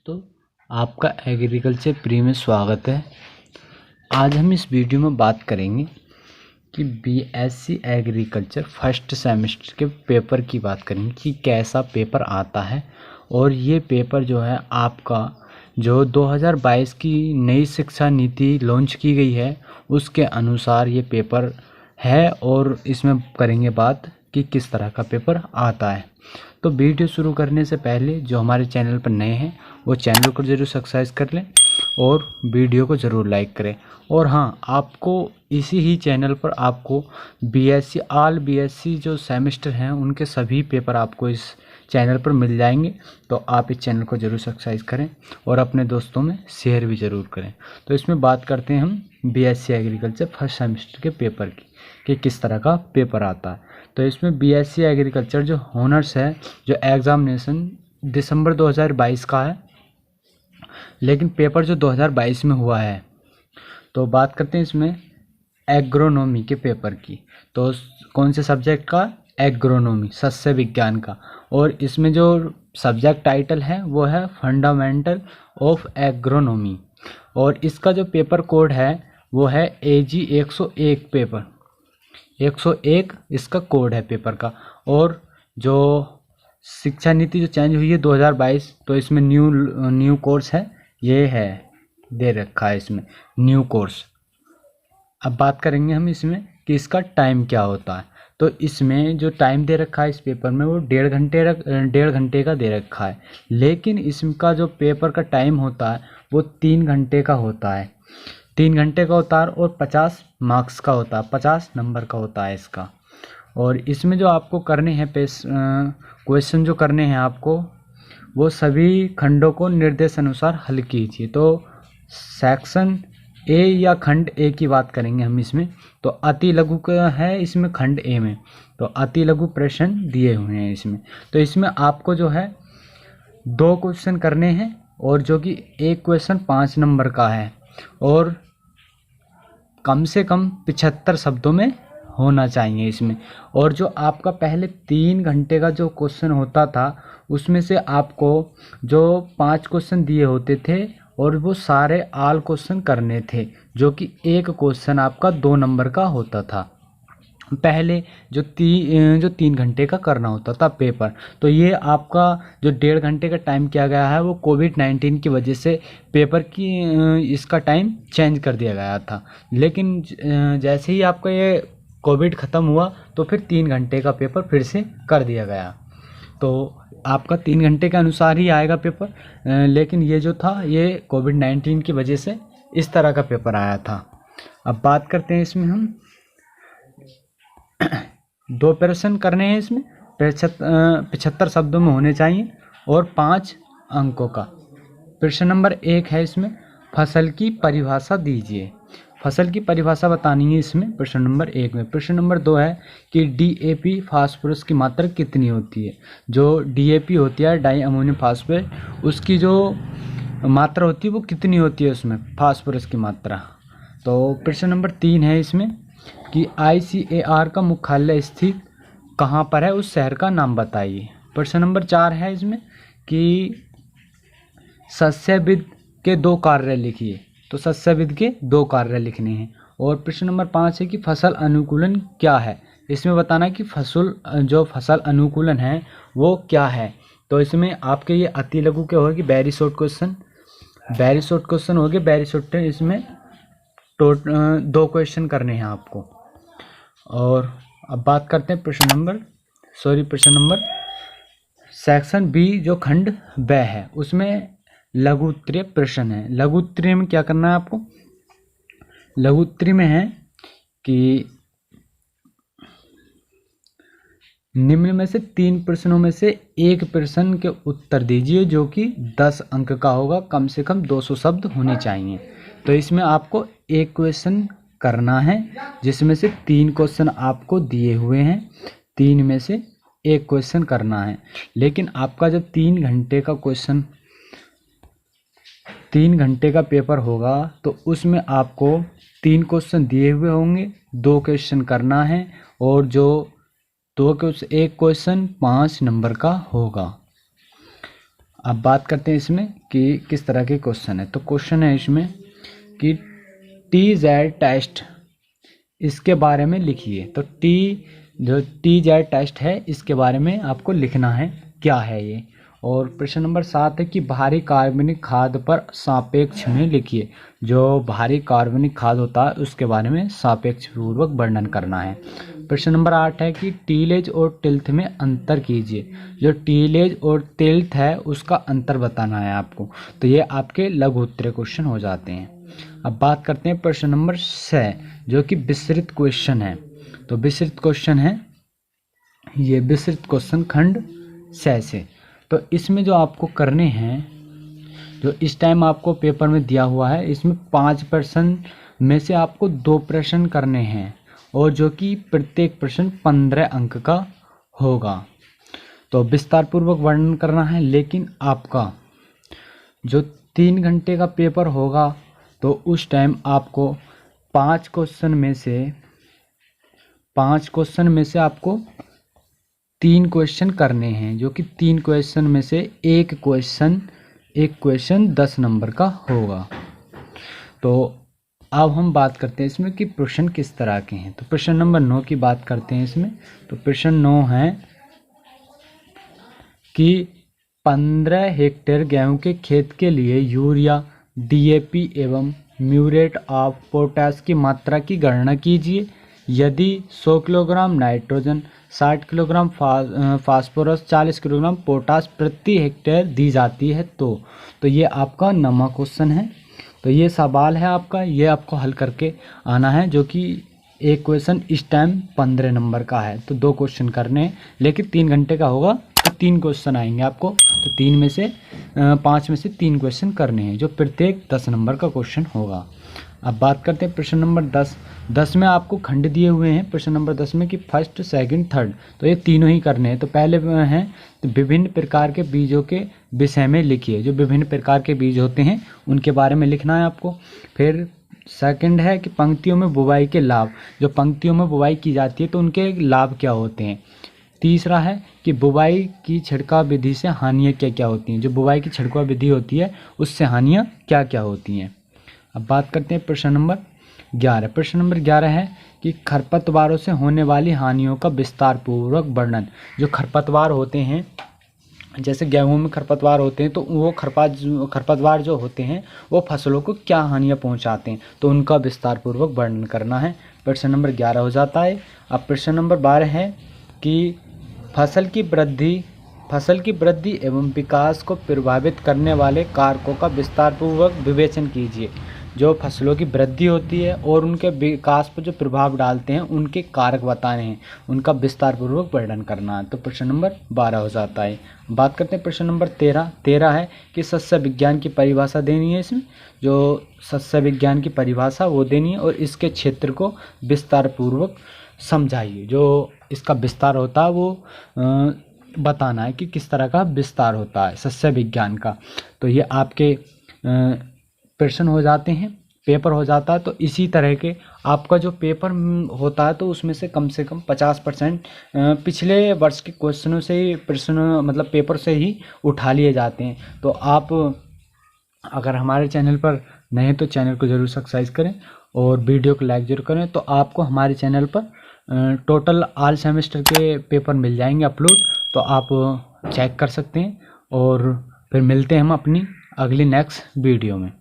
दोस्तों, आपका agriculture pre में स्वागत है। आज हम इस वीडियो में बात करेंगे कि बीएससी एग्रीकल्चर फर्स्ट सेमेस्टर के पेपर की बात करेंगे कि कैसा पेपर आता है। और ये पेपर जो है आपका जो 2022 की नई शिक्षा नीति लॉन्च की गई है उसके अनुसार ये पेपर है और इसमें करेंगे बात कि किस तरह का पेपर आता है। तो वीडियो शुरू करने से पहले जो हमारे चैनल पर नए हैं वो चैनल को ज़रूर सब्सक्राइब कर लें और वीडियो को ज़रूर लाइक करें। और हाँ, आपको इसी ही चैनल पर आपको बीएससी जो सेमेस्टर हैं उनके सभी पेपर आपको इस चैनल पर मिल जाएंगे। तो आप इस चैनल को ज़रूर सब्सक्राइब करें और अपने दोस्तों में शेयर भी ज़रूर करें। तो इसमें बात करते हैं हम बीएससी एग्रीकल्चर फर्स्ट सेमेस्टर के पेपर की कि किस तरह का पेपर आता है। तो इसमें बीएससी एग्रीकल्चर जो हॉनर्स है, जो एग्ज़ामिनेशन दिसंबर 2022 का है, लेकिन पेपर जो 2022 में हुआ है। तो बात करते हैं इसमें एग्रोनॉमी के पेपर की। तो कौन से सब्जेक्ट का? एग्रोनॉमी, सस्य विज्ञान का। और इसमें जो सब्जेक्ट टाइटल है वो है फंडामेंटल ऑफ एग्रोनॉमी। और इसका जो पेपर कोड है वो है AG 101 पेपर 101 इसका कोड है पेपर का। और जो शिक्षा नीति जो चेंज हुई है 2022, तो इसमें न्यू कोर्स है, ये है दे रखा है इसमें न्यू कोर्स। अब बात करेंगे हम इसमें कि इसका टाइम क्या होता है। तो इसमें जो टाइम दे रखा है इस पेपर में वो 1.5 घंटे का दे रखा है, लेकिन इसका जो पेपर का टाइम होता है वो 3 घंटे का होता है। 3 घंटे का होता है और 50 मार्क्स का होता है, 50 नंबर का होता है इसका। और इसमें जो आपको करने हैं क्वेश्चन जो करने हैं आपको, वो सभी खंडों को निर्देश अनुसार हल कीजिए। तो सेक्शन ए या खंड ए की बात करेंगे हम इसमें। तो अति लघु का है इसमें खंड ए में, तो अति लघु प्रश्न दिए हुए हैं इसमें। तो इसमें आपको जो है 2 क्वेश्चन करने हैं और जो कि एक क्वेश्चन 5 नंबर का है और कम से कम 75 शब्दों में होना चाहिए इसमें। और जो आपका पहले 3 घंटे का जो क्वेश्चन होता था उसमें से आपको जो 5 क्वेश्चन दिए होते थे और वो सारे ऑल क्वेश्चन करने थे, जो कि एक क्वेश्चन आपका 2 नंबर का होता था पहले जो 3 घंटे का करना होता था पेपर। तो ये आपका जो 1.5 घंटे का टाइम किया गया है वो कोविड-19 की वजह से पेपर की इसका टाइम चेंज कर दिया गया था। लेकिन जैसे ही आपका ये कोविड ख़त्म हुआ तो फिर 3 घंटे का पेपर फिर से कर दिया गया। तो आपका 3 घंटे के अनुसार ही आएगा पेपर, लेकिन ये जो था ये कोविड-19 की वजह से इस तरह का पेपर आया था। अब बात करते हैं इसमें हम 2 प्रश्न करने हैं इसमें, 75 शब्दों में होने चाहिए और 5 अंकों का। प्रश्न नंबर 1 है इसमें फसल की परिभाषा दीजिए। फसल की परिभाषा बतानी है इसमें प्रश्न नंबर 1 में। प्रश्न नंबर 2 है कि DAP फास्फोरस की मात्रा कितनी होती है। जो DAP होती है डाई अमोनियम फास्फेट, उसकी जो मात्रा होती है वो कितनी होती है उसमें, फास्फोरस की मात्रा। तो प्रश्न नंबर 3 है इसमें कि ICAR का मुख्यालय स्थित कहाँ पर है, उस शहर का नाम बताइए। प्रश्न नंबर 4 है इसमें कि सस्यविद के 2 कार्य लिखिए। तो सस्यविद के 2 कार्य लिखने हैं। और प्रश्न नंबर 5 है कि फसल अनुकूलन क्या है। इसमें बताना है कि फसल अनुकूलन है वो क्या है। तो इसमें आपके ये अति लघु के होगी वेरी शॉर्ट क्वेश्चन हो गए। वेरी शॉर्ट इसमें 2 क्वेश्चन करने हैं आपको। और अब बात करते हैं प्रश्न नंबर सेक्शन बी जो खंड ब है उसमें लघु उत्तरीय प्रश्न है। लघु उत्तरीय में क्या करना है आपको? लघु उत्तरीय में है कि निम्न में से 3 प्रश्नों में से एक प्रश्न के उत्तर दीजिए जो कि 10 अंक का होगा, कम से कम 200 शब्द होने चाहिए। तो इसमें आपको एक क्वेश्चन करना है जिसमें से 3 क्वेश्चन आपको दिए हुए हैं, 3 में से एक क्वेश्चन करना है। लेकिन आपका जब 3 घंटे का पेपर होगा तो उसमें आपको 3 क्वेश्चन दिए हुए होंगे, 2 क्वेश्चन करना है और जो एक क्वेश्चन 5 नंबर का होगा। अब बात करते हैं इसमें कि किस तरह के क्वेश्चन है। तो क्वेश्चन है इसमें कि TZ टेस्ट इसके बारे में लिखिए। तो जो TZ टेस्ट है इसके बारे में आपको लिखना है क्या है ये। और प्रश्न नंबर 7 है कि भारी कार्बनिक खाद पर सापेक्ष में लिखिए। जो भारी कार्बनिक खाद होता है उसके बारे में सापेक्ष पूर्वक वर्णन करना है। प्रश्न नंबर 8 है कि टीलेज और टिल्थ में अंतर कीजिए। जो टीलेज और टिल्थ है उसका अंतर बताना है आपको। तो ये आपके लघु उत्तरीय क्वेश्चन हो जाते हैं। अब बात करते हैं प्रश्न नंबर 6 जो कि विस्तृत क्वेश्चन है। तो विस्तृत क्वेश्चन है ये, विस्तृत क्वेश्चन खंड 6 से। तो इसमें जो आपको करने हैं, जो इस टाइम आपको पेपर में दिया हुआ है, इसमें 5 प्रश्न में से आपको 2 प्रश्न करने हैं और जो कि प्रत्येक प्रश्न 15 अंक का होगा। तो विस्तार पूर्वक वर्णन करना है। लेकिन आपका जो 3 घंटे का पेपर होगा तो उस टाइम आपको 5 क्वेश्चन में से आपको 3 क्वेश्चन करने हैं, जो कि 3 क्वेश्चन में से एक क्वेश्चन 10 नंबर का होगा। तो अब हम बात करते हैं इसमें कि प्रश्न किस तरह के हैं। तो प्रश्न नंबर 9 की बात करते हैं इसमें। तो प्रश्न 9 है कि 15 हेक्टेयर गेहूं के खेत के लिए यूरिया, DAP एवं म्यूरेट ऑफ पोटाश की मात्रा की गणना कीजिए। यदि 100 kilogram nitrogen, 60 kilogram phosphorus, 40 kilogram potash प्रति हेक्टेयर दी जाती है तो ये आपका 9वां क्वेश्चन है। तो ये सवाल है आपका, ये आपको हल करके आना है, जो कि एक क्वेश्चन इस टाइम 15 नंबर का है। तो 2 क्वेश्चन करने हैं, लेकिन 3 घंटे का होगा तो 3 क्वेश्चन आएंगे आपको। तो 5 में से 3 क्वेश्चन करने हैं, जो प्रत्येक 10 नंबर का क्वेश्चन होगा। अब बात करते हैं प्रश्न नंबर 10 में आपको खंड दिए हुए हैं। प्रश्न नंबर 10 में कि फर्स्ट, सेकंड, थर्ड, तो ये तीनों ही करने हैं। तो पहले हैं तो विभिन्न प्रकार के बीजों के विषय में लिखिए। जो विभिन्न प्रकार के बीज होते हैं उनके बारे में लिखना है आपको। फिर सेकंड है कि पंक्तियों में बुवाई के लाभ। जो पंक्तियों में बुवाई की जाती है तो उनके लाभ क्या होते हैं। तीसरा है कि बुवाई की छिड़काव विधि से हानियाँ क्या क्या होती हैं। जो बुवाई की छिड़काव विधि होती है उससे हानियाँ क्या क्या होती हैं। अब बात करते हैं प्रश्न नंबर 11। प्रश्न नंबर 11 है कि खरपतवारों से होने वाली हानियों का विस्तार पूर्वक वर्णन। जो खरपतवार होते हैं, जैसे गेहूं में खरपतवार होते हैं, तो वो खरपतवार जो होते हैं वो फसलों को क्या हानियाँ पहुंचाते हैं, तो उनका विस्तार पूर्वक वर्णन करना है। प्रश्न नंबर 11 हो जाता है। अब प्रश्न नंबर 12 है कि फसल की वृद्धि एवं विकास को प्रभावित करने वाले कारकों का विस्तार पूर्वक विवेचन कीजिए। जो फसलों की वृद्धि होती है और उनके विकास पर जो प्रभाव डालते हैं उनके कारक बताने हैं, उनका विस्तार पूर्वक वर्णन करना है। तो प्रश्न नंबर 12 हो जाता है। बात करते हैं प्रश्न नंबर 13 है कि सस्य विज्ञान की परिभाषा देनी है। इसमें जो सस्य विज्ञान की परिभाषा वो देनी है और इसके क्षेत्र को विस्तार पूर्वक समझाइए। जो इसका विस्तार होता है वो बताना है कि किस तरह का विस्तार होता है सस्य विज्ञान का। तो ये आपके प्रश्न हो जाते हैं, पेपर हो जाता है। तो इसी तरह के आपका जो पेपर होता है तो उसमें से कम 50% पिछले वर्ष के क्वेश्चनों से ही प्रश्न मतलब पेपर से ही उठा लिए जाते हैं। तो आप अगर हमारे चैनल पर नए हैं तो चैनल को ज़रूर सब्सक्राइब करें और वीडियो को लाइक जरूर करें। तो आपको हमारे चैनल पर टोटल ऑल सेमेस्टर के पेपर मिल जाएंगे अपलोड, तो आप चेक कर सकते हैं। और फिर मिलते हैं हम अपनी अगली नेक्स्ट वीडियो में।